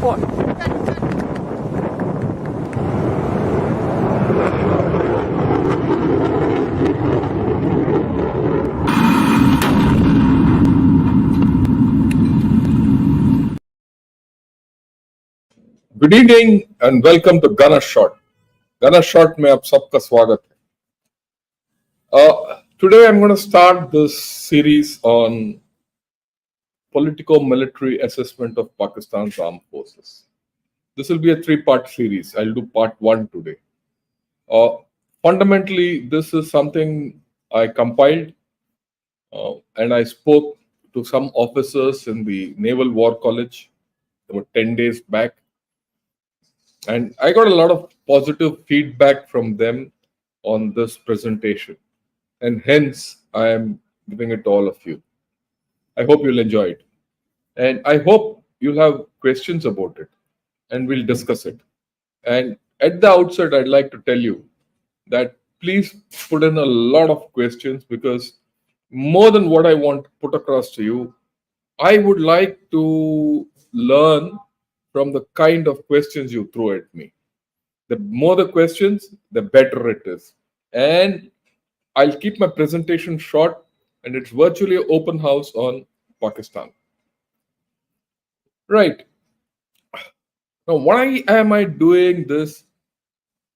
phone. Good evening and welcome to Gana shot. Gana shot में आप सबका स्वागत है. Today I'm going to start this series on politico-military assessment of Pakistan's armed forces. This will be a three-part series. I'll do part 1 today. Fundamentally, this is something I compiled and I spoke to some officers in the Naval War College about 10 days back. And I got a lot of positive feedback from them on this presentation. And hence, I am giving it to all of you. I hope you'll enjoy it. And I hope you'll have questions about it. And we'll discuss it. And at the outset, I'd like to tell you that please put in a lot of questions, because more than what I want to put across to you, I would like to learn from the kind of questions you throw at me. The more the questions, the better it is. And I'll keep my presentation short, and it's virtually an open house on Pakistan. Right. Now, why am I doing this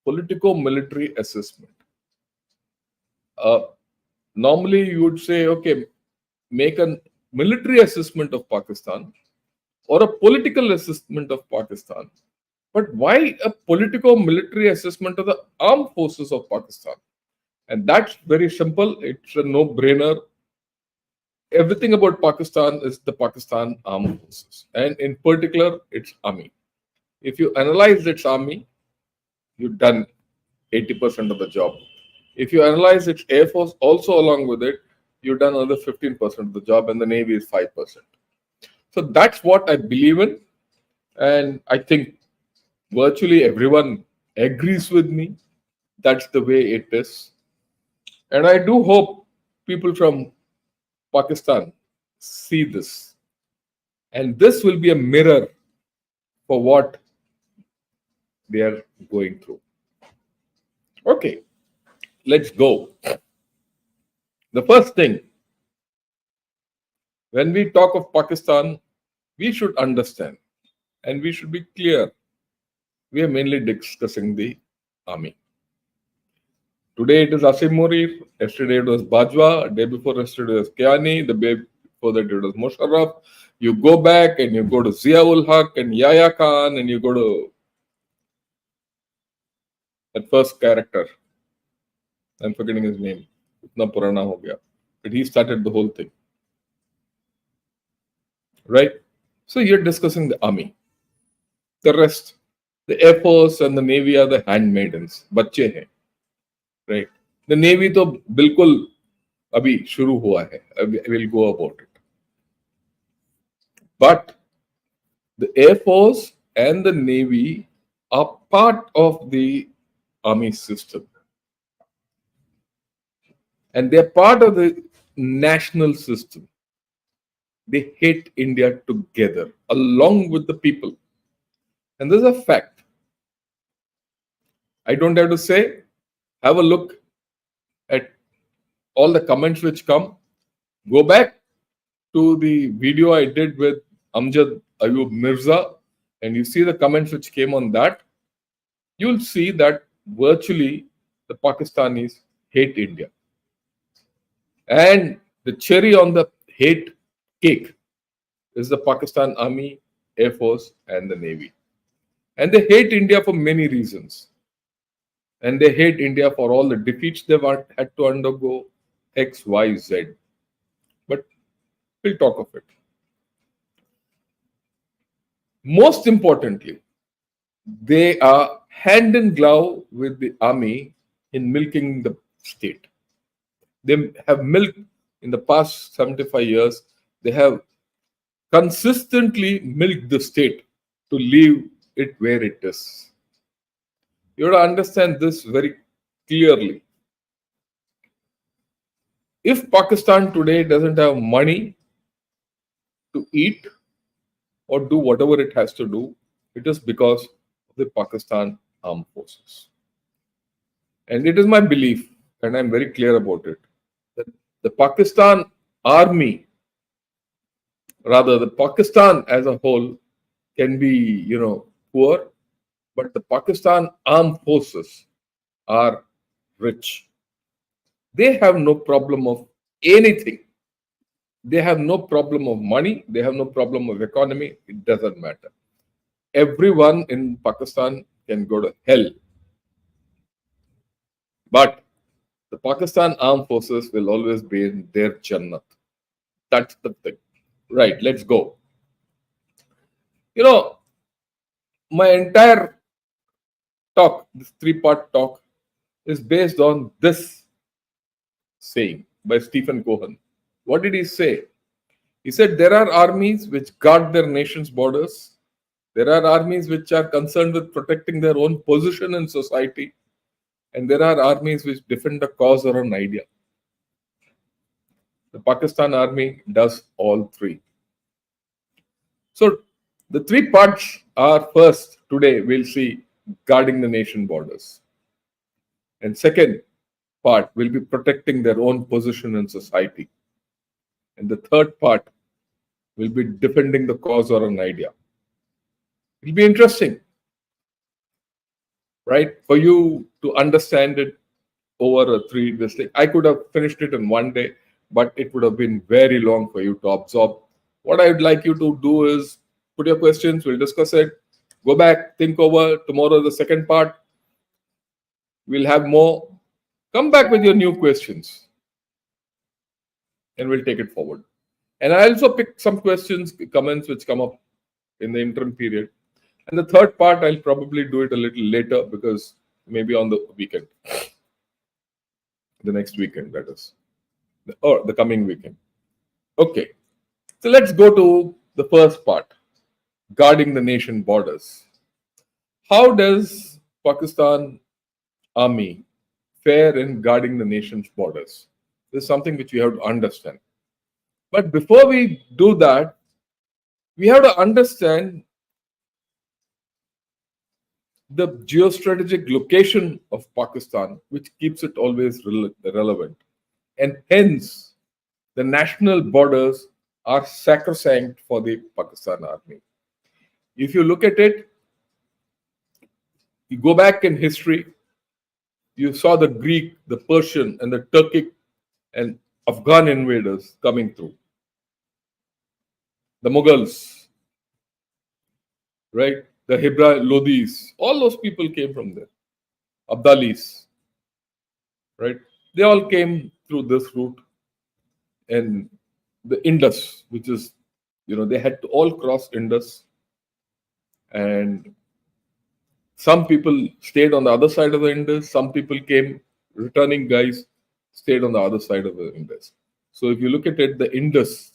politico-military assessment? Normally, you would say, okay, make a military assessment of Pakistan or a political assessment of Pakistan. But why a politico-military assessment of the armed forces of Pakistan? And that's very simple. It's a no-brainer. Everything about Pakistan is the Pakistan armed forces. And in particular, its army. If you analyze its army, you've done 80% of the job. If you analyze its air force also along with it, you've done another 15% of the job, and the Navy is 5%. So that's what I believe in. And I think virtually everyone agrees with me. That's the way it is. And I do hope people from Pakistan see this. And this will be a mirror for what they are going through. Okay, let's go. The first thing, when we talk of Pakistan, we should understand and we should be clear. We are mainly discussing the army. Today it is Asim Munir, yesterday it was Bajwa, day before yesterday it was Kiani, the day before that it was Musharraf. You go back and you go to Ziaul Haq and Yahya Khan, and you go to that first character. I'm forgetting his name. Itna purana ho gaya. But he started the whole thing. Right? So you're discussing the army. The rest, the Air Force and the Navy are the handmaidens. Bacche hain. Right? The Navy to bilkul abhi shuru hua hai. I will go about it. But the Air Force and the Navy are part of the army system. And they're part of the national system. They hate India together, along with the people. And this is a fact. I don't have to say. Have a look at all the comments which come. Go back to the video I did with Amjad Ayub Mirza, and you see the comments which came on that. You'll see that virtually the Pakistanis hate India. And the cherry on the hate cake is the Pakistan Army, Air Force, and the Navy. And they hate India for many reasons. And they hate India for all the defeats they've had to undergo, X, Y, Z. But we'll talk of it. Most importantly, they are hand in glove with the army in milking the state. They have milked in the past 75 years. They have consistently milked the state to leave it where it is. You have to understand this very clearly. If Pakistan today doesn't have money to eat or do whatever it has to do, It is because of the Pakistan armed forces. And it is my belief, and I'm very clear about it, that the Pakistan army, rather the Pakistan as a whole, can be, poor, but the Pakistan armed forces are rich. They have no problem of anything. They have no problem of money. They have no problem of economy. It doesn't matter. Everyone in Pakistan can go to hell. But the Pakistan armed forces will always be in their Jannat. That's the thing. Right, let's go. You know, my entire talk, this three-part talk, is based on this saying by Stephen Cohen. What did he say? He said there are armies which guard their nation's borders. There are armies which are concerned with protecting their own position in society. And there are armies which defend a cause or an idea. The Pakistan army does all three. So the three parts are: first, today we'll see guarding the nation borders. And second part will be protecting their own position in society. And the third part will be defending the cause or an idea. It'll be interesting, right? For you to understand it over a this thing. I could have finished it in one day, but it would have been very long for you to absorb. What I would like you to do is put your questions, we'll discuss it, go back, think over. Tomorrow, the second part, we'll have more. Come back with your new questions and we'll take it forward. And I also pick some questions, comments which come up in the interim period. And the third part, I'll probably do it a little later because maybe on the weekend. The next weekend, that is. Or the coming weekend. Okay. So let's go to the first part, guarding the nation borders. How does Pakistan army fare in guarding the nation's borders? This is something which we have to understand. But before we do that, we have to understand the geostrategic location of Pakistan, which keeps it always relevant. And hence, the national borders are sacrosanct for the Pakistan army. If you look at it, you go back in history, you saw the Greek, the Persian, and the Turkic and Afghan invaders coming through. The Mughals, right? The Hebra Lodis, all those people came from there. Abdalis, right? They all came through this route. And the Indus, which is, they had to all cross Indus. And some people stayed on the other side of the Indus. Some people came, returning guys, stayed on the other side of the Indus. So if you look at it, the Indus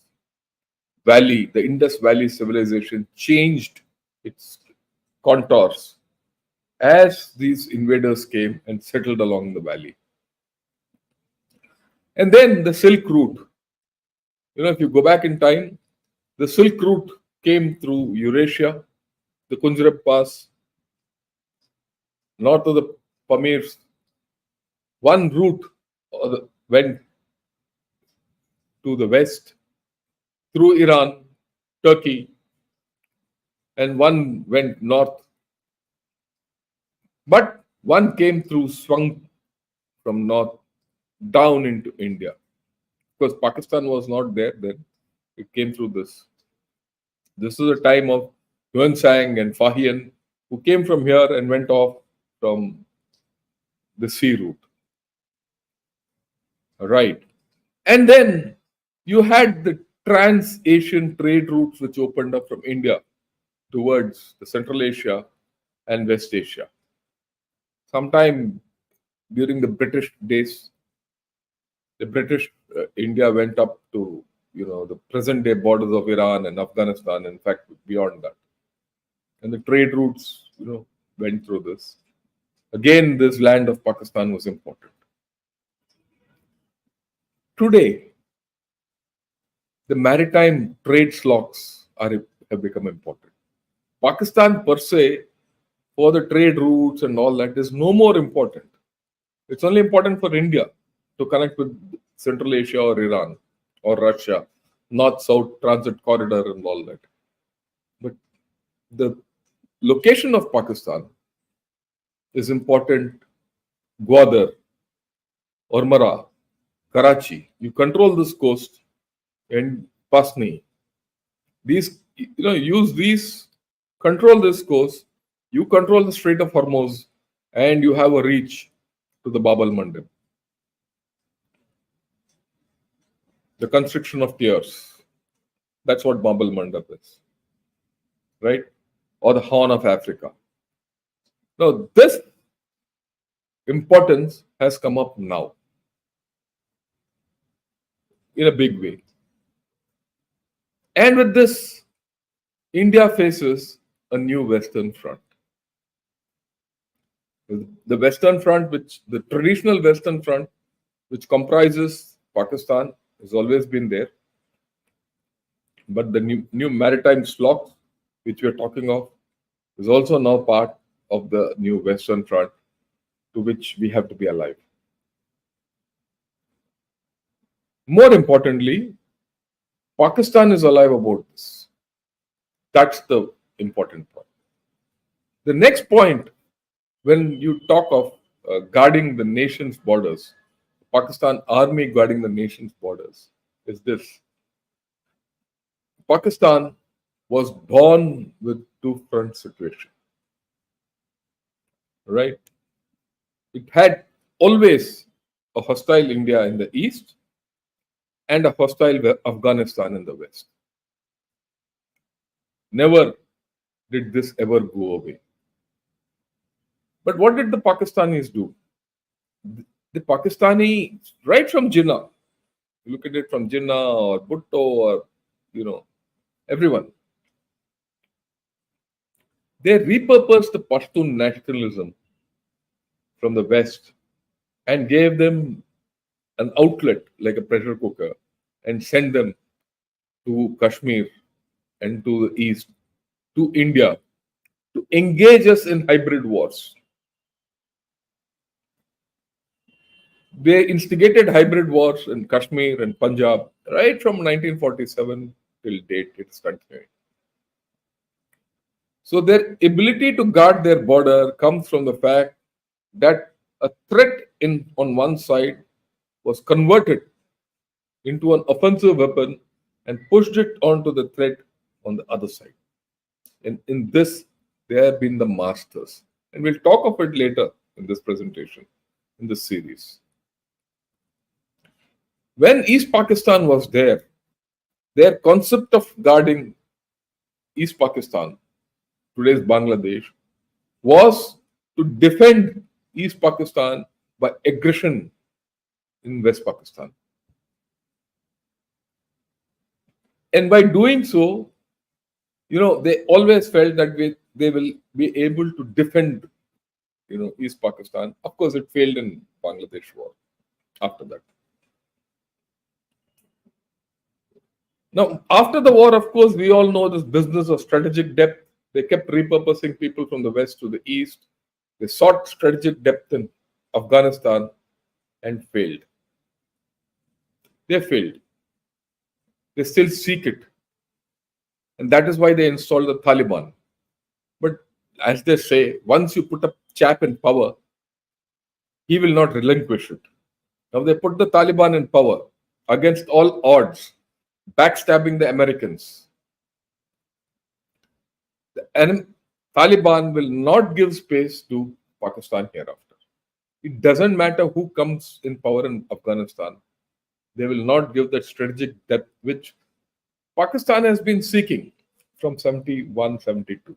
Valley civilization changed its contours as these invaders came and settled along the valley. And then the Silk Route. If you go back in time, the Silk Route came through Eurasia, the Kunjrab Pass, north of the Pamirs. One route went to the west through Iran, Turkey, and one went north. But one swung from north down into India. Because Pakistan was not there then. It came through this. This is a time of Yuan Sang and Fahian, who came from here and went off from the sea route. Right. And then you had the trans-Asian trade routes which opened up from India towards the Central Asia and West Asia. Sometime during the British days, the British India went up to the present day borders of Iran and Afghanistan, in fact beyond that, and the trade routes went through this. Again, this land of Pakistan was important. Today, the maritime trade slots have become important. Pakistan per se, for the trade routes and all that, is no more important. It's only important for India to connect with Central Asia or Iran or Russia, north-south transit corridor and all that. But the location of Pakistan is important. Gwadar, Ormara, Karachi. You control this coast and Pasni. These, use these, control this coast. You control the Strait of Hormuz, and you have a reach to the Bab al Mandeb. The constriction of tears. That's what Bab al Mandeb is, right? Or the Horn of Africa. Now, this importance has come up now in a big way. And with this, India faces a new Western front. The Western Front, the traditional Western Front, which comprises Pakistan, has always been there. But the new maritime slot, which we are talking of, is also now part of the new Western Front, to which we have to be alive. More importantly, Pakistan is alive about this. That's the important point. The next point, when you talk of guarding the nation's borders, Pakistan army guarding the nation's borders, is this. Pakistan was born with two-front situation, right? It had always a hostile India in the east and a hostile Afghanistan in the west. Never did this ever go away. But what did the Pakistanis do? The Pakistani, right from Jinnah, you look at it from Jinnah or Bhutto or, everyone, they repurposed the Pashtun nationalism from the west and gave them an outlet like a pressure cooker and sent them to Kashmir and to the east, to India, to engage us in hybrid wars. They instigated hybrid wars in Kashmir and Punjab right from 1947 till date. It's continuing. So their ability to guard their border comes from the fact that a threat on one side was converted into an offensive weapon and pushed it onto the threat on the other side. And in this, they have been the masters. And we'll talk of it later in this presentation, in this series. When East Pakistan was there, their concept of guarding East Pakistan, today's Bangladesh, was to defend East Pakistan by aggression in West Pakistan. And by doing so, they always felt that they will be able to defend, East Pakistan. Of course, it failed in Bangladesh war after that. Now, after the war, of course, we all know this business of strategic depth. They kept repurposing people from the west to the east. They sought strategic depth in Afghanistan and failed. They failed. They still seek it. And that is why they installed the Taliban. But as they say, once you put a chap in power, he will not relinquish it. Now they put the Taliban in power against all odds, backstabbing the Americans. The Taliban will not give space to Pakistan hereafter. It doesn't matter who comes in power in Afghanistan. They will not give that strategic depth which Pakistan has been seeking from 71, 72.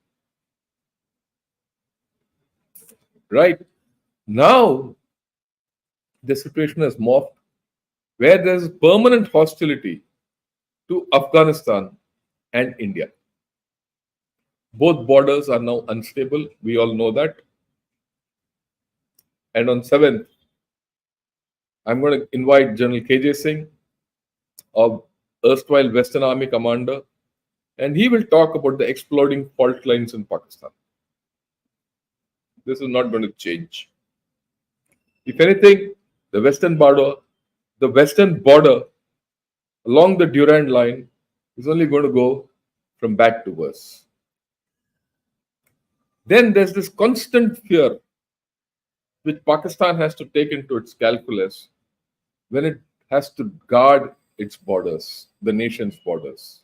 Right? Now, the situation has morphed where there is permanent hostility to Afghanistan and India. Both borders are now unstable. We all know that. And on 7th, I'm going to invite General KJ Singh, a erstwhile Western Army commander, and he will talk about the exploding fault lines in Pakistan. This is not going to change. If anything, the western border along the Durand line is only going to go from bad to worse. Then there's this constant fear which Pakistan has to take into its calculus when it has to guard its borders, the nation's borders.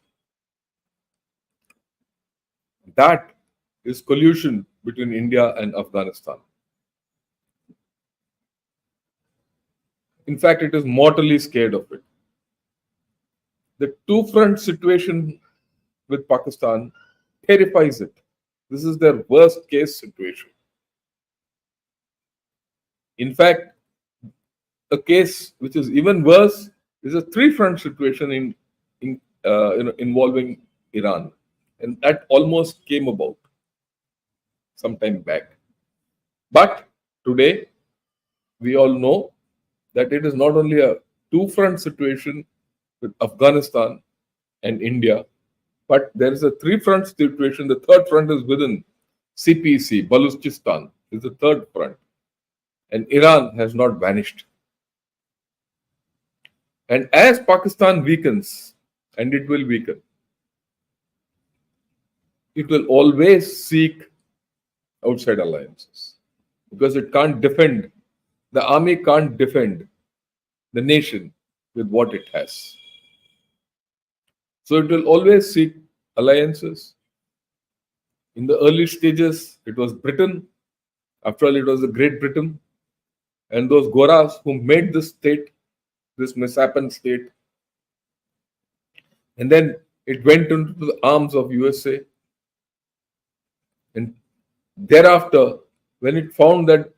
That is collusion between India and Afghanistan. In fact, it is mortally scared of it. The two front situation with Pakistan terrifies it. This is their worst case situation. In fact, a case which is even worse is a three front situation involving Iran. And that almost came about some time back. But today, we all know that it is not only a two front situation with Afghanistan and India, but there is a three front situation. The third front is within CPC, Balochistan is the third front. And Iran has not vanished. And as Pakistan weakens, and it will weaken, it will always seek outside alliances because it can't defend, the army can't defend the nation with what it has. So it will always seek alliances. In the early stages, it was Britain. After all, it was the Great Britain. And those Goras who made this state, this misshapen state. And then it went into the arms of USA. And thereafter, when it found that,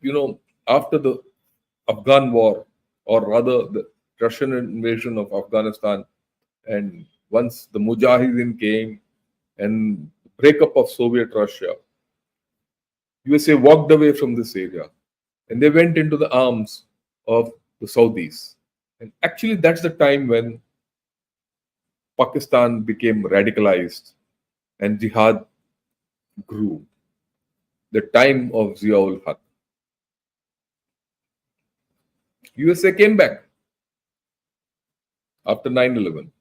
after the Afghan war, or rather the Russian invasion of Afghanistan, and once the Mujahideen came and breakup of Soviet Russia, USA walked away from this area and they went into the arms of the Saudis. And actually, that's the time when Pakistan became radicalized and jihad grew. The time of Ziaul Haq. USA came back after 9/11.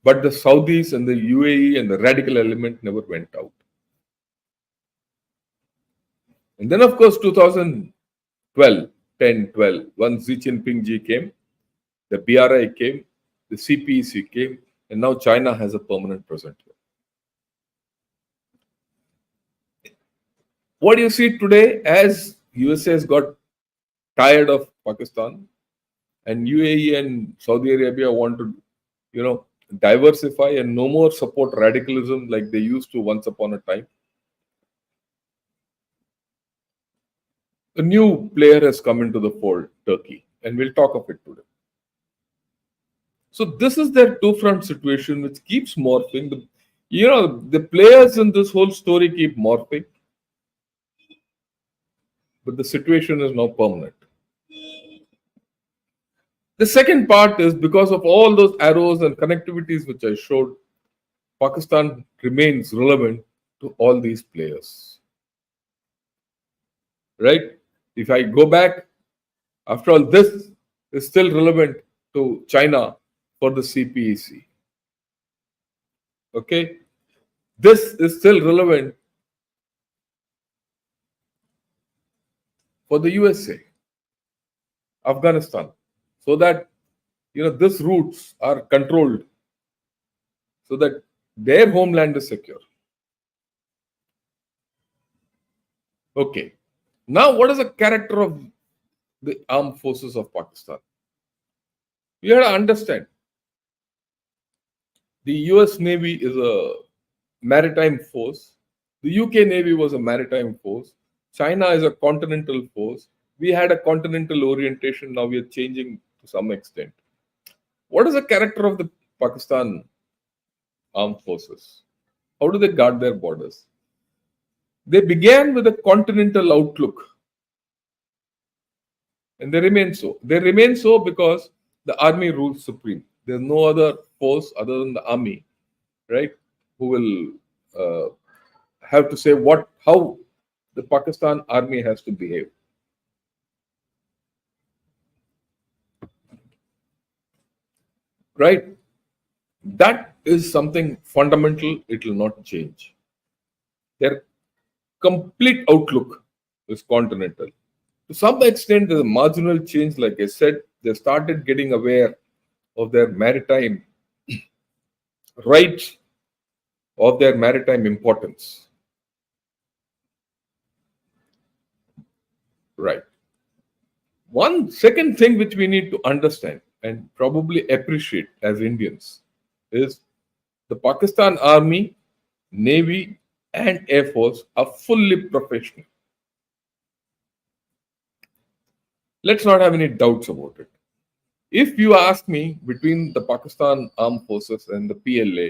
But the Saudis and the UAE and the radical element never went out. And then, of course, 2012, 10, 12, once Xi Jinping ji came, the BRI came, the CPEC came, and now China has a permanent presence here. What do you see today as USA has got tired of Pakistan and UAE and Saudi Arabia want to, diversify and no more support radicalism like they used to once upon a time. A new player has come into the fold, Turkey, and we'll talk of it today. So this is their two-front situation which keeps morphing. The players in this whole story keep morphing, but the situation is now permanent. The second part is because of all those arrows and connectivities which I showed, Pakistan remains relevant to all these players. Right? If I go back, after all, this is still relevant to China for the CPEC. Okay? This is still relevant for the USA, Afghanistan, so that these routes are controlled so that their homeland is secure. Okay. Now, what is the character of the armed forces of Pakistan? You have to understand. The US Navy is a maritime force. The UK Navy was a maritime force. China is a continental force. We had a continental orientation. Now we are changing to some extent. What is the character of the Pakistan armed forces? How do they guard their borders? They began with a continental outlook. And they remain so. They remain so because the army rules supreme. There's no other force other than the army right? Who will have to say how the Pakistan army has to behave, right? That is something fundamental. It will not change. Their complete outlook is continental. To some extent, there's a marginal change. Like I said, they started getting aware of their maritime rights, of their maritime importance. Right. One second thing which we need to understand and probably appreciate as Indians is the Pakistan Army, Navy, and Air Force are fully professional. Let's not have any doubts about it. If you ask me between the Pakistan Armed Forces and the PLA,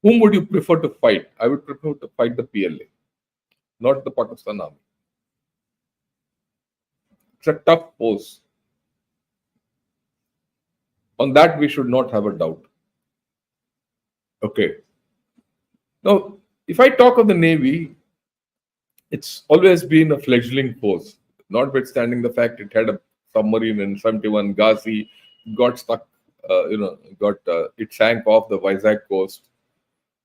whom would you prefer to fight? I would prefer to fight the PLA, not the Pakistan Army. It's a tough pose. On that, we should not have a doubt. Okay. Now, if I talk of the Navy, it's always been a fledgling force, notwithstanding the fact it had a submarine in 71 Ghazi, got stuck, it sank off the Vizag coast.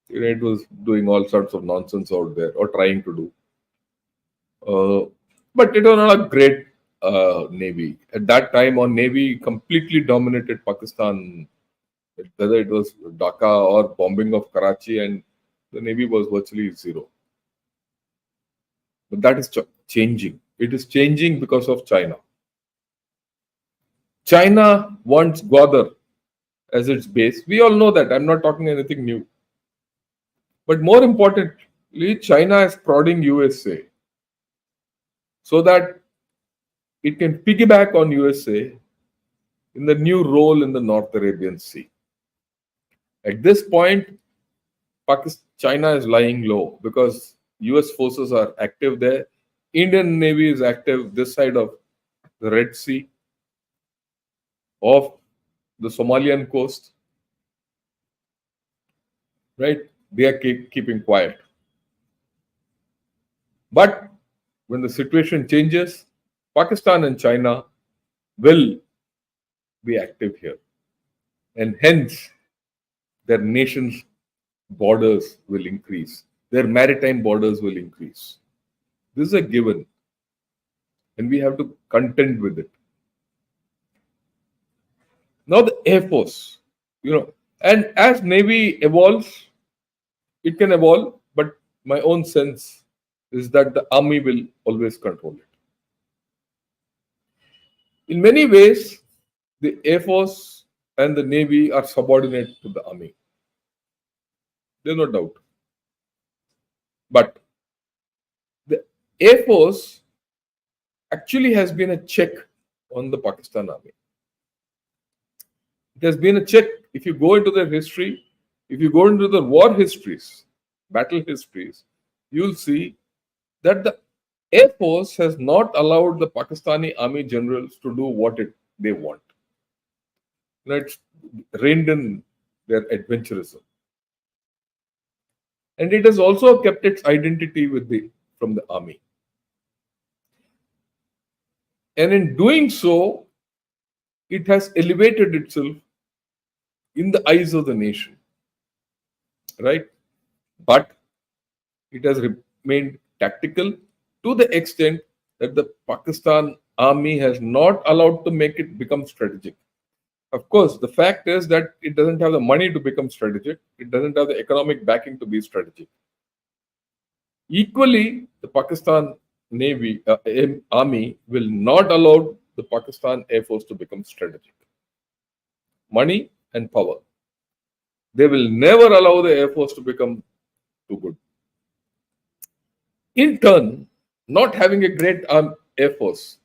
It was doing all sorts of nonsense out there, or trying to do. But it was not a great Navy. At that time, our Navy completely dominated Pakistan, whether it was Dhaka or bombing of Karachi, and the Navy was virtually zero. But that is changing. It is changing because of China. China wants Gwadar as its base. We all know that. I'm not talking anything new. But more importantly, China is prodding USA so that it can piggyback on USA in the new role in the North Arabian Sea. At this point, China is lying low because US forces are active there. Indian Navy is active this side of the Red Sea, off the Somalian coast. Right? They are keeping quiet. But when the situation changes, Pakistan and China will be active here. And hence, their nations' borders will increase. Their maritime borders will increase. This is a given. And we have to contend with it. Now the Air Force, and as Navy evolves, it can evolve, but my own sense is that the Army will always control it. In many ways, the Air Force and the Navy are subordinate to the Army. There's no doubt. But the Air Force actually has been a check on the Pakistan Army. It has been a check. If you go into their history, if you go into the war histories, battle histories, you'll see that the Air Force has not allowed the Pakistani army generals to do what they want. It's reined in their adventurism. And it has also kept its identity from the army. And in doing so, it has elevated itself in the eyes of the nation. Right? But it has remained tactical to the extent that the Pakistan army has not allowed to make it become strategic. Of course, the fact is that it doesn't have the money to become strategic. It doesn't have the economic backing to be strategic. Equally, the Pakistan Navy army will not allow the Pakistan Air Force to become strategic. Money and power. They will never allow the Air Force to become too good. In turn, not having a great Air Force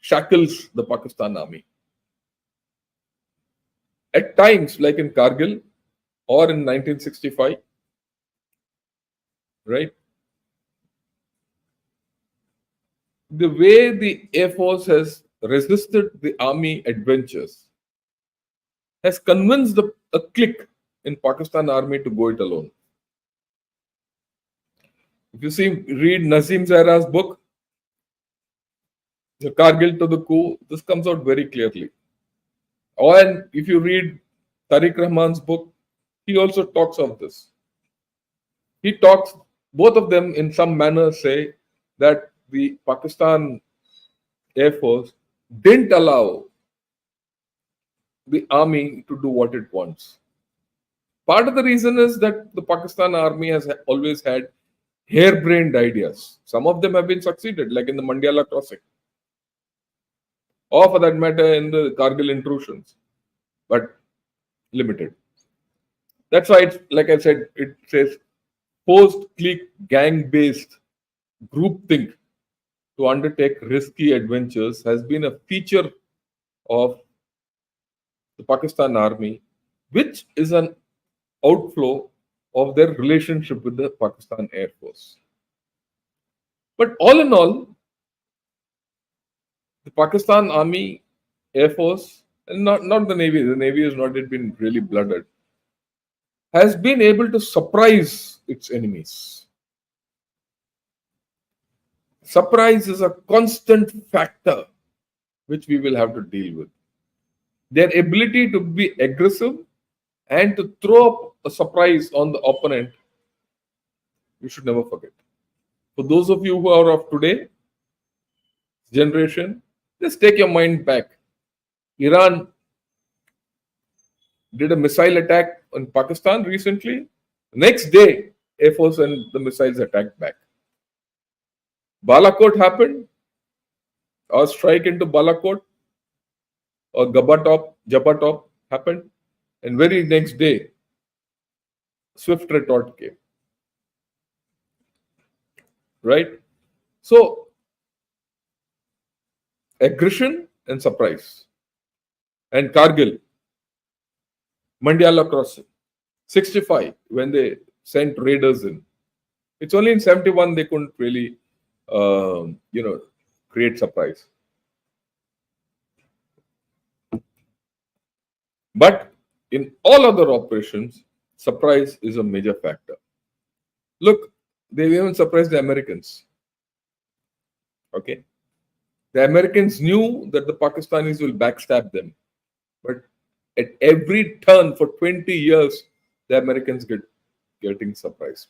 shackles the Pakistan army. At times, like in Kargil or in 1965, right? The way the Air Force has resisted the army adventures has convinced a clique in Pakistan army to go it alone. If you see, read Nazim Zahra's book, The Kargil to the Coup, this comes out very clearly. Or if you read Tariq Rahman's book, he also talks of this. He talks, both of them in some manner say that the Pakistan Air Force didn't allow the army to do what it wants. Part of the reason is that the Pakistan army has always had harebrained ideas. Some of them have been succeeded, like in the Mandyala crossing, or for that matter in the Kargil intrusions, but limited. That's why it's, like I said, it says post-clique gang-based groupthink to undertake risky adventures has been a feature of the Pakistan army, which is an outflow of their relationship with the Pakistan Air Force. But all in all, the Pakistan Army, Air Force, and not the Navy has not yet been really blooded, has been able to surprise its enemies. Surprise is a constant factor which we will have to deal with. Their ability to be aggressive and to throw up a surprise on the opponent, you should never forget. For those of you who are of today generation, just take your mind back. Iran did a missile attack on Pakistan recently. Next day, Air Force and the missiles attacked back. Balakot happened, or strike into Balakot, or Jabatop happened, and very next day, swift retort came. Right? So, aggression and surprise. And Kargil, Mandyala crossing, 65, when they sent raiders in. It's only in 71 they couldn't really, create surprise. But in all other operations, surprise is a major factor. Look, they even surprised the Americans. Okay. The Americans knew that the Pakistanis will backstab them. But at every turn for 20 years, the Americans getting surprised.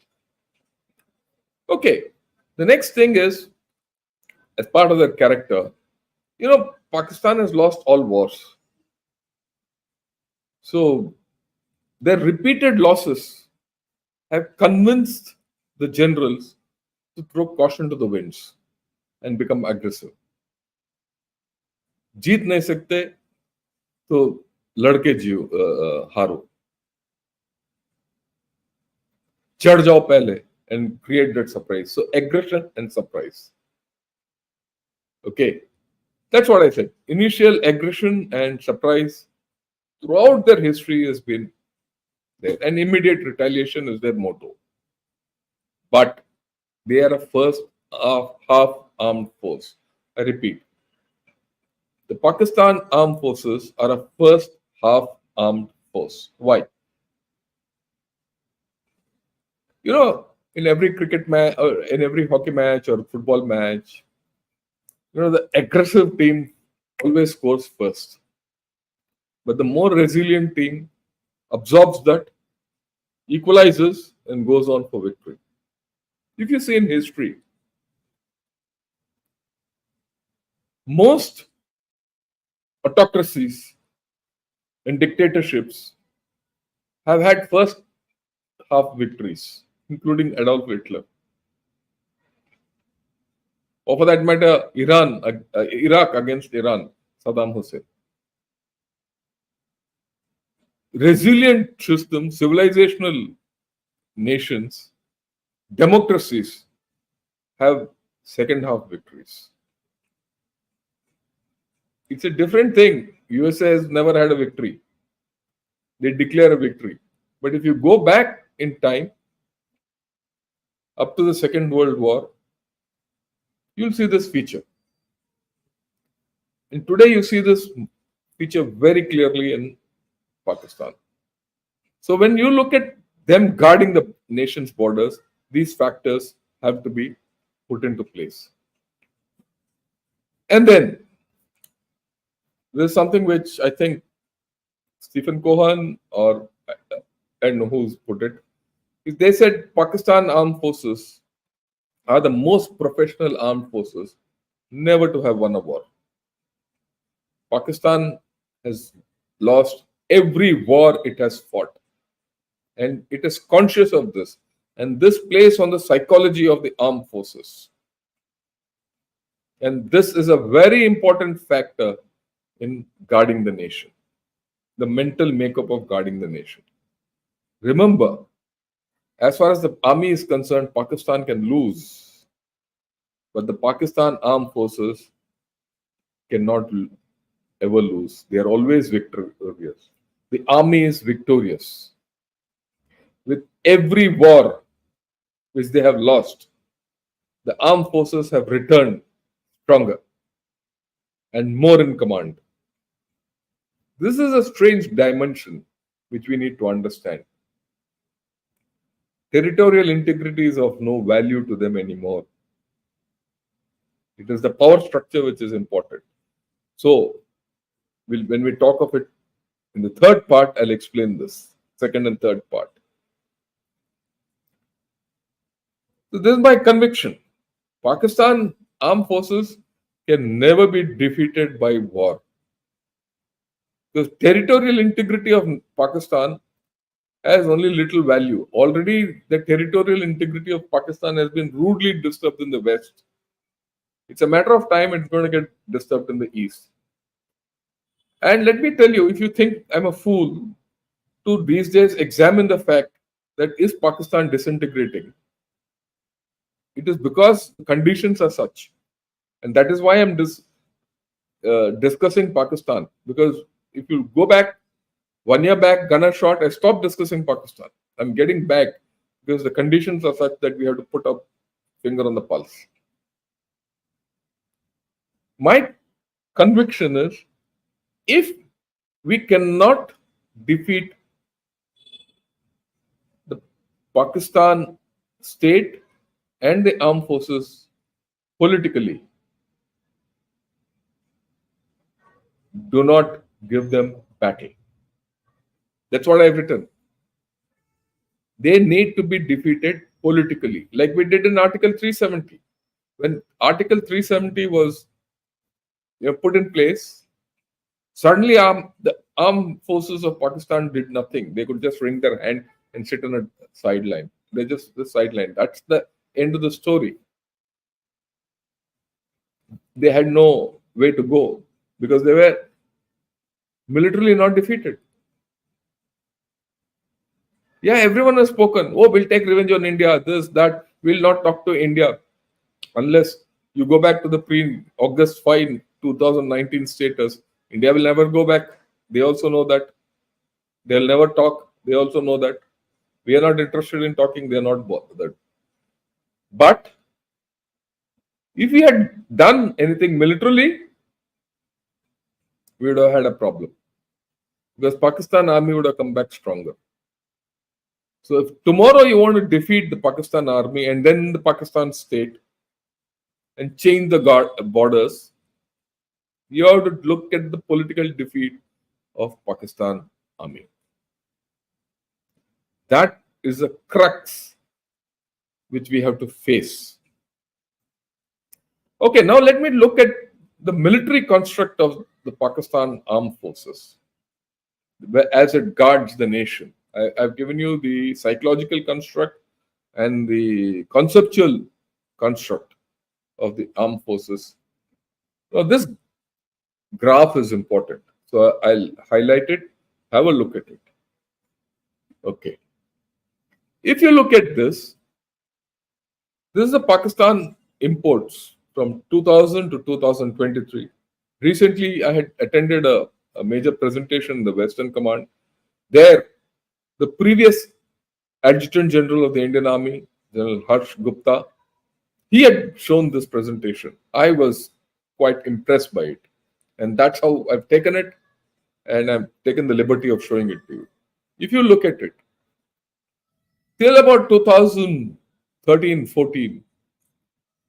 Okay. The next thing is, as part of their character, Pakistan has lost all wars. So their repeated losses have convinced the generals to throw caution to the winds and become aggressive. जीत नहीं सकते तो लड़के हारो, चढ़ जाओ पहले and create that surprise. So aggression and surprise. Okay, that's what I said. Initial aggression and surprise throughout their history has been there, and immediate retaliation is their motto. But they are a first half-armed force. I repeat, the Pakistan Armed Forces are a first half-armed force. Why? In every cricket match, or in every hockey match or football match, the aggressive team always scores first. But the more resilient team absorbs that, equalizes, and goes on for victory. If you see in history, most autocracies and dictatorships have had first half victories, including Adolf Hitler. Or for that matter, Iraq against Iran, Saddam Hussein. Resilient systems, civilizational nations, democracies have second half victories. It's a different thing. USA has never had a victory. They declare a victory. But if you go back in time, up to the Second World War, you'll see this feature. And today you see this feature very clearly in Pakistan. So when you look at them guarding the nation's borders, these factors have to be put into place. And then there's something which I think Stephen Cohen or I don't know who's put it. They said Pakistan armed forces are the most professional armed forces never to have won a war. Pakistan has lost every war it has fought, and it is conscious of this. And this plays on the psychology of the armed forces. And this is a very important factor in guarding the nation, the mental makeup of guarding the nation. Remember, as far as the army is concerned, Pakistan can lose, but the Pakistan armed forces cannot ever lose. They are always victorious. The army is victorious. With every war which they have lost, the armed forces have returned stronger and more in command. This is a strange dimension which we need to understand. Territorial integrity is of no value to them anymore. It is the power structure which is important. So, when we talk of it in the third part, I'll explain this. Second and third part. So, this is my conviction. Pakistan armed forces can never be defeated by war. Because territorial integrity of Pakistan has only little value. Already, the territorial integrity of Pakistan has been rudely disturbed in the West. It's a matter of time it's going to get disturbed in the East. And let me tell you, if you think I'm a fool to these days examine the fact that is Pakistan disintegrating, it is because conditions are such. And that is why I'm discussing Pakistan. Because if you go back, 1 year back, gunner shot, I stopped discussing Pakistan. I'm getting back because the conditions are such that we have to put a finger on the pulse. My conviction is, if we cannot defeat the Pakistan state and the armed forces politically, do not give them battle. That's what I've written. They need to be defeated politically, like we did in Article 370. When Article 370 was put in place, suddenly the armed forces of Pakistan did nothing. They could just wring their hand and sit on a sideline. They just the sideline. That's the end of the story. They had no way to go because they were militarily not defeated. Yeah, everyone has spoken. Oh, we'll take revenge on India, this, that. We'll not talk to India unless you go back to the pre-August 5, 2019 status. India will never go back. They also know that. They'll never talk. They also know that. We are not interested in talking. They are not bothered. But if we had done anything militarily, we would have had a problem. Because Pakistan army would have come back stronger. So if tomorrow you want to defeat the Pakistan army and then the Pakistan state and change the borders, you have to look at the political defeat of Pakistan army. That is a crux which we have to face. Okay, now let me look at the military construct of the Pakistan armed forces as it guards the nation. I've given you the psychological construct and the conceptual construct of the armed forces. Now, this graph is important. So I'll highlight it, have a look at it. Okay. If you look at this is the Pakistan imports from 2000 to 2023. Recently, I had attended a major presentation in the Western Command. There, the previous Adjutant General of the Indian Army, General Harsh Gupta, he had shown this presentation. I was quite impressed by it. And that's how I've taken it, and I've taken the liberty of showing it to you. if you look at it, till about 2013-14,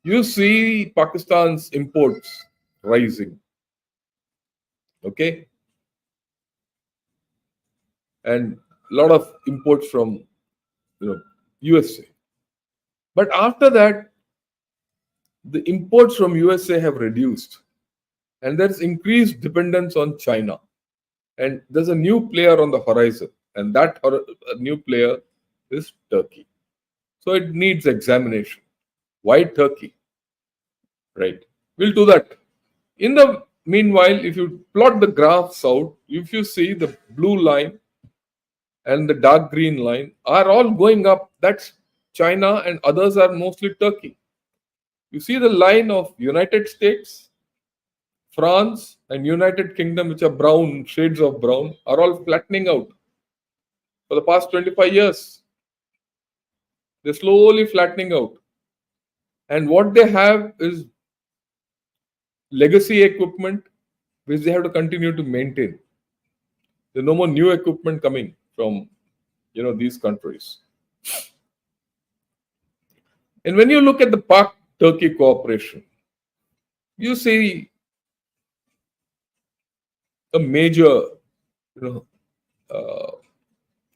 you see Pakistan's imports rising. Okay? And a lot of imports from USA. But after that, the imports from USA have reduced, and there's increased dependence on China. And there's a new player on the horizon, and that new player is Turkey. So it needs examination. Why Turkey? Right? We'll do that. In the meanwhile, if you plot the graphs out, if you see the blue line and the dark green line are all going up, that's China, and others are mostly Turkey. You see the line of United States, France, and United Kingdom, which are brown, shades of brown, are all flattening out for the past 25 years. They're slowly flattening out. And what they have is legacy equipment, which they have to continue to maintain. There's no more new equipment coming from these countries. And when you look at the Pak-Turkey cooperation, you see a major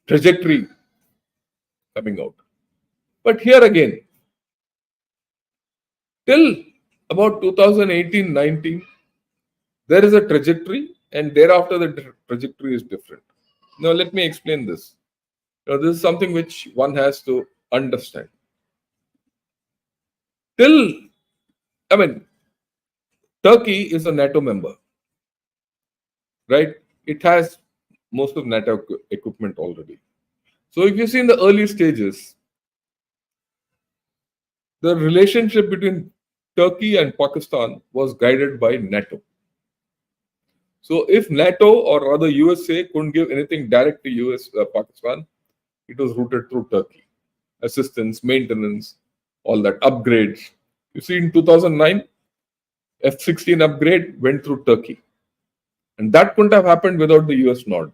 trajectory coming out. But here again, till about 2018-19, there is a trajectory, and thereafter the trajectory is different. Now let me explain this. This is something which one has to understand. Turkey is a NATO member, right? It has most of NATO equipment already. So if you see in the early stages, the relationship between Turkey and Pakistan was guided by NATO. So if NATO or rather USA couldn't give anything direct to Pakistan, it was routed through Turkey. Assistance, maintenance, all that, upgrades. You see in 2009, F-16 upgrade went through Turkey. And that couldn't have happened without the US nod.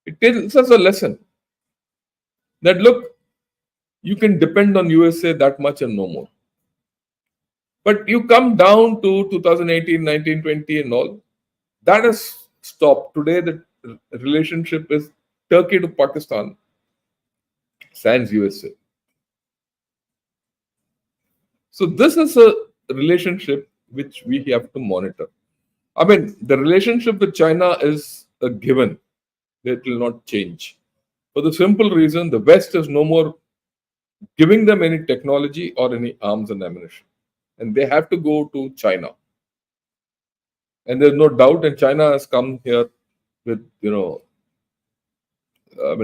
It tells us a lesson that look, you can depend on USA that much and no more. But you come down to 2018, 19, 20 and all, that has stopped. Today, the relationship is Turkey to Pakistan, sans USA. So this is a relationship which we have to monitor. The relationship with China is a given. It will not change. For the simple reason, the West is no more giving them any technology or any arms and ammunition. And they have to go to China. And there's no doubt, and China has come here with,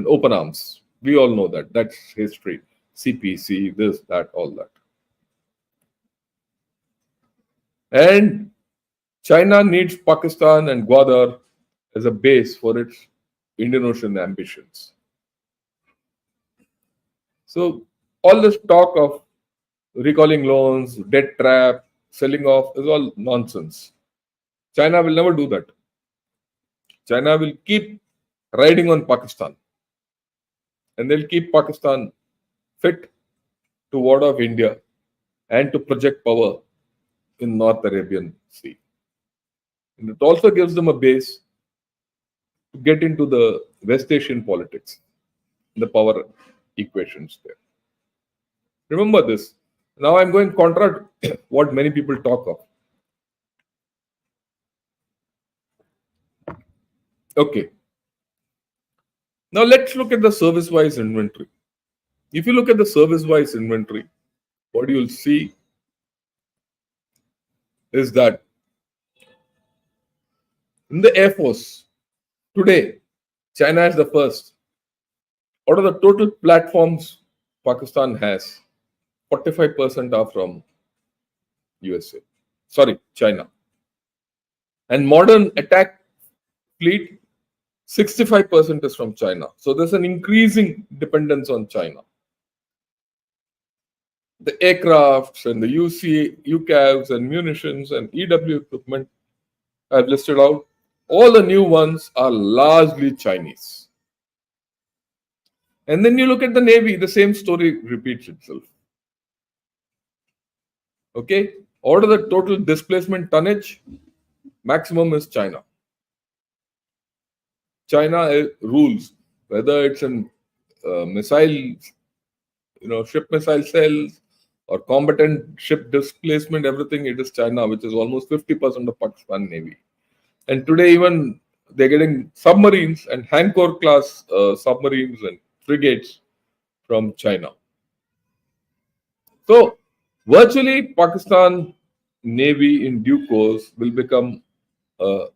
open arms. We all know that. That's history. CPC, this, that, all that. And China needs Pakistan and Gwadar as a base for its Indian Ocean ambitions. So all this talk of recalling loans, debt trap, selling off is all nonsense. China will never do that. China will keep riding on Pakistan. And they'll keep Pakistan fit to ward off India and to project power in North Arabian Sea. And it also gives them a base to get into the West Asian politics, the power equations there. Remember this. Now I'm going contra to what many people talk of. Okay. Now let's look at the service-wise inventory. If you look at the service-wise inventory, what you'll see is that in the Air Force, today, China is the first. Out of the total platforms Pakistan has, 45% are from USA. Sorry, China. And modern attack fleet, 65% is from China. So there's an increasing dependence on China. The aircrafts and the UCAVs and munitions and EW equipment I've listed out, all the new ones are largely Chinese. And then you look at the Navy, the same story repeats itself. Okay? Out of the total displacement tonnage, maximum is China. China rules, whether it's in missile, ship missile cells or combatant ship displacement, everything, it is China, which is almost 50% of Pakistan Navy. And today, even they're getting submarines and Hancock class submarines and frigates from China. So, virtually, Pakistan Navy in due course will become a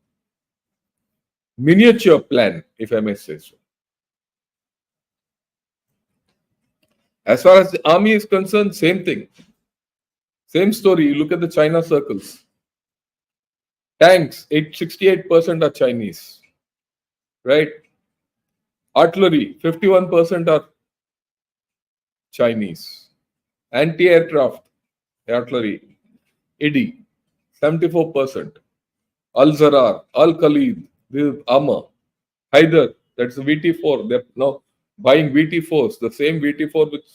miniature plan, if I may say so. As far as the army is concerned, same thing. Same story. You look at the China circles. Tanks, 68% are Chinese. Right? Artillery, 51% are Chinese. Anti-aircraft artillery, IDI, 74%. Al-Zarar, Al-Khalid, this is armor. Haider, that's the VT4. They're now buying VT4s, the same VT4 which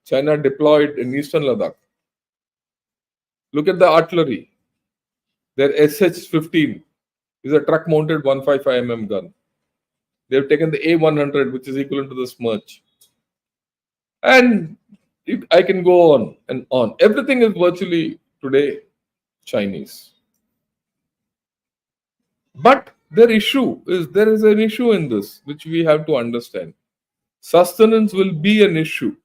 China deployed in eastern Ladakh. Look at the artillery. Their SH-15 is a truck-mounted 155mm gun. They've taken the A100, which is equivalent to the Smerch. And I can go on and on. Everything is virtually today Chinese. But there is an issue in this, which we have to understand. Sustenance will be an issue.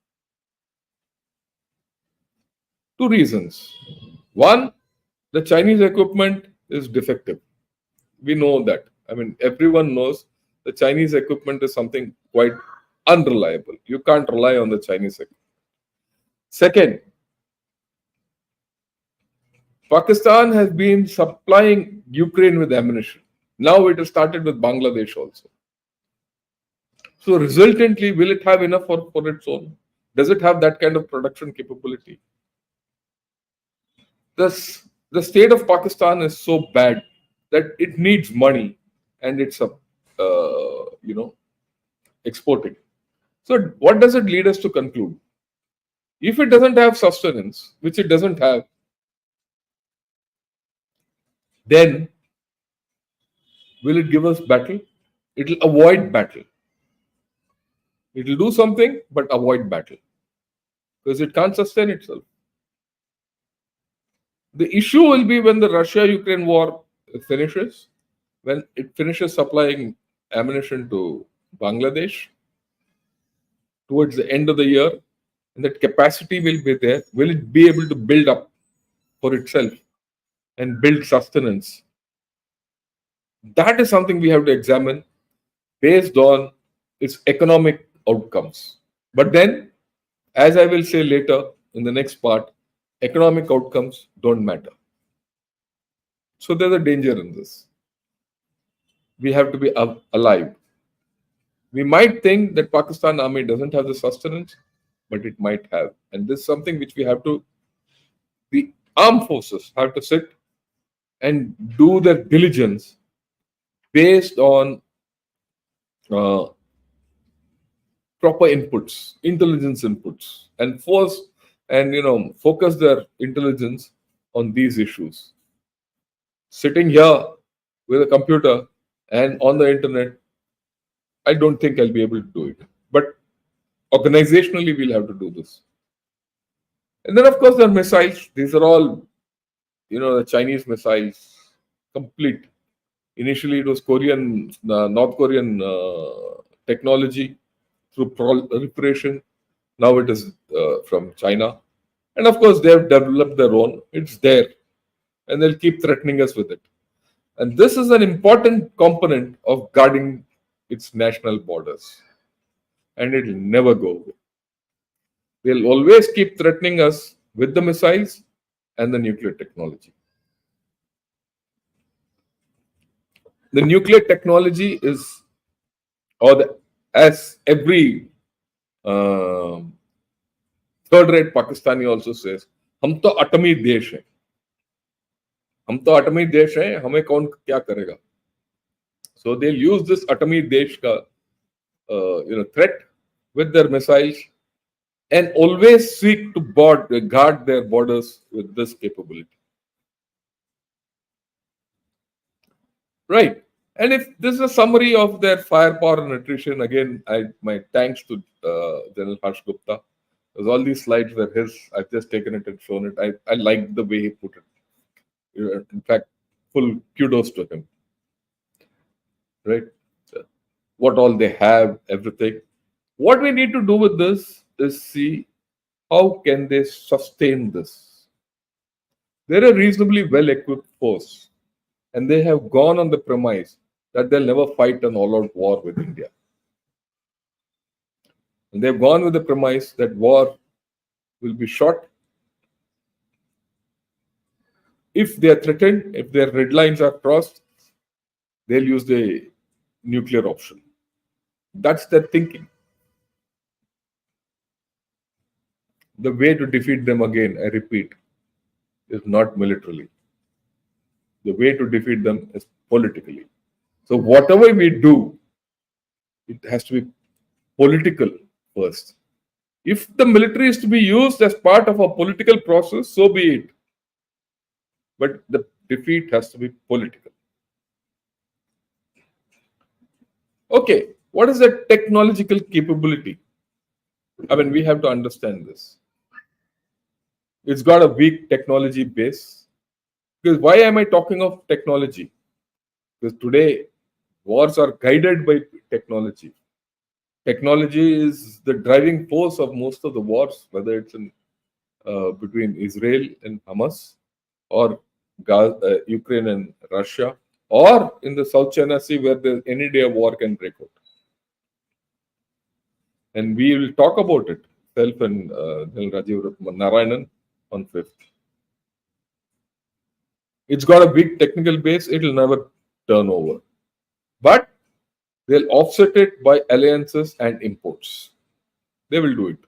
Two reasons. One, the Chinese equipment is defective. We know that. I mean, everyone knows the Chinese equipment is something quite unreliable. You can't rely on the Chinese equipment. Second, Pakistan has been supplying Ukraine with ammunition. Now it has started with Bangladesh also. So resultantly, will it have enough for its own? Does it have that kind of production capability? The state of Pakistan is so bad that it needs money, and it's exporting. So what does it lead us to conclude? If it doesn't have sustenance, which it doesn't have, then will it give us battle? It will avoid battle. It will do something but avoid battle because it can't sustain itself. The issue will be when the Russia-Ukraine war finishes, when it finishes supplying ammunition to Bangladesh towards the end of the year, and that capacity will be there. Will it be able to build up for itself and build sustenance? That is something we have to examine based on its economic outcomes. But then, as I will say later in the next part, economic outcomes don't matter. So there's a danger in this. We have to be alive. We might think that Pakistan army doesn't have the sustenance, but it might have. And this is something which the armed forces have to sit and do their diligence based on proper inputs, intelligence inputs, and focus their intelligence on these issues. Sitting here with a computer and on the internet, I don't think I'll be able to do it. But organizationally, we'll have to do this. And then, of course, there are missiles. These are all, the Chinese missiles, complete. Initially, it was North Korean technology through proliferation. Now it is from China. And of course, they have developed their own. It's there. And they'll keep threatening us with it. And this is an important component of guarding its national borders. And it will never go away. They'll always keep threatening us with the missiles and the nuclear technology. The nuclear technology is, as every third-rate Pakistani also says, हम तो अटमी देश हैं. हम तो अटमी देश हैं, हमें कौन क्या करेगा? So they'll use this अटमी देश का threat with their missiles and always seek to guard their borders with this capability. Right. And if this is a summary of their firepower and attrition, again, my thanks to General Harsh Gupta. Because all these slides were his. I've just taken it and shown it. I like the way he put it. In fact, full kudos to him. Right. What all they have, everything. What we need to do with this is see how can they sustain this. They're a reasonably well-equipped force, and they have gone on the premise that they'll never fight an all-out war with India. And they've gone with the premise that war will be short. If they are threatened, if their red lines are crossed, they'll use the nuclear option. That's their thinking. The way to defeat them, again, I repeat, is not militarily. The way to defeat them is politically. So whatever we do, it has to be political first. If the military is to be used as part of a political process, so be it. But the defeat has to be political. Okay, what is the technological capability? I mean, we have to understand this. It's got a weak technology base. Because why am I talking of technology? Because today, wars are guided by technology. Technology is the driving force of most of the wars, whether it's in between Israel and Hamas, or Ukraine and Russia, or in the South China Sea, where any day a war can break out. And we will talk about it, self and Rajiv Narayanan on 5th. It's got a big technical base, it will never turn over. But they'll offset it by alliances and imports. They will do it.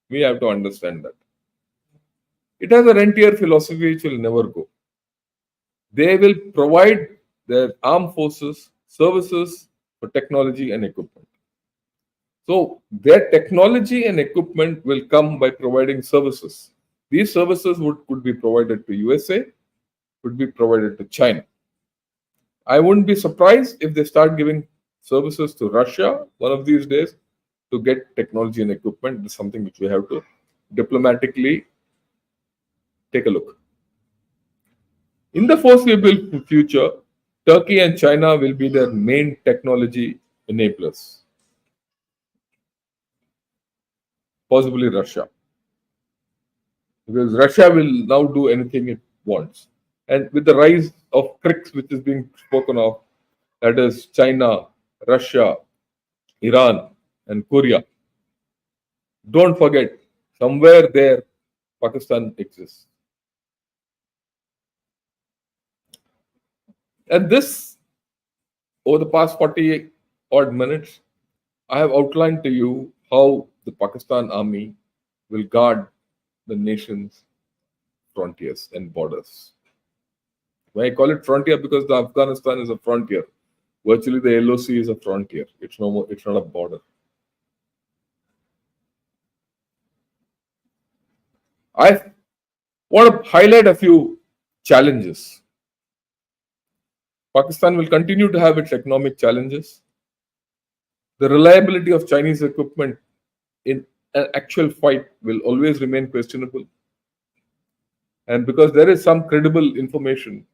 We have to understand that. It has a rentier philosophy which will never go. They will provide their armed forces services for technology and equipment. So their technology and equipment will come by providing services. These services could be provided to USA, could be provided to China. I wouldn't be surprised if they start giving services to Russia one of these days to get technology and equipment. It's something which we have to diplomatically take a look. In the foreseeable future, Turkey and China will be their main technology enablers. Possibly Russia. Because Russia will now do anything it wants. And with the rise of BRICS, which is being spoken of, that is China, Russia, Iran, and Korea. Don't forget, somewhere there, Pakistan exists. And this, over the past 40 odd minutes, I have outlined to you how the Pakistan army will guard the nation's frontiers and borders. Why I call it frontier? Because the Afghanistan is a frontier. Virtually, the LOC is a frontier. It's no more. It's not a border. I want to highlight a few challenges. Pakistan will continue to have its economic challenges. The reliability of Chinese equipment in an actual fight will always remain questionable. And because there is some credible information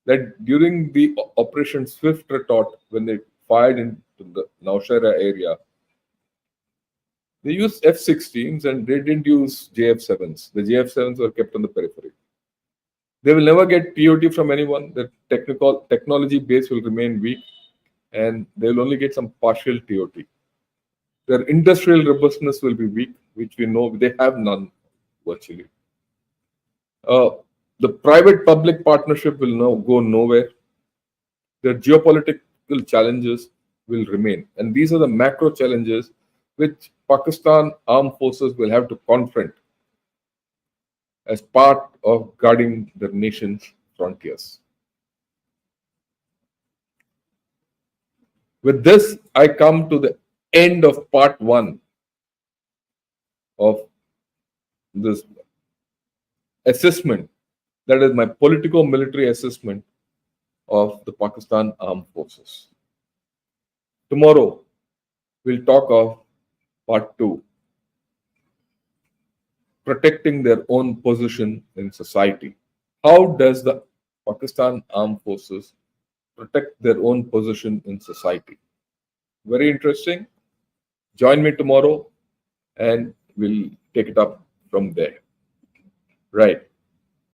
that during the Operation Swift Retort, when they fired into the Nowshera area, they used F-16s and they didn't use JF-7s. The JF-7s were kept on the periphery. They will never get TOT from anyone. The technology base will remain weak, and they will only get some partial TOT. Their industrial robustness will be weak, which we know they have none virtually. The private-public partnership will now go nowhere. Their geopolitical challenges will remain. And these are the macro challenges which Pakistan armed forces will have to confront as part of guarding their nation's frontiers. With this, I come to the end of part 1 of this assessment, that is my politico-military assessment of the Pakistan Armed Forces. Tomorrow, we'll talk of part 2, protecting their own position in society. How does the Pakistan Armed Forces protect their own position in society? Very interesting. Join me tomorrow and we'll take it up from there. Right.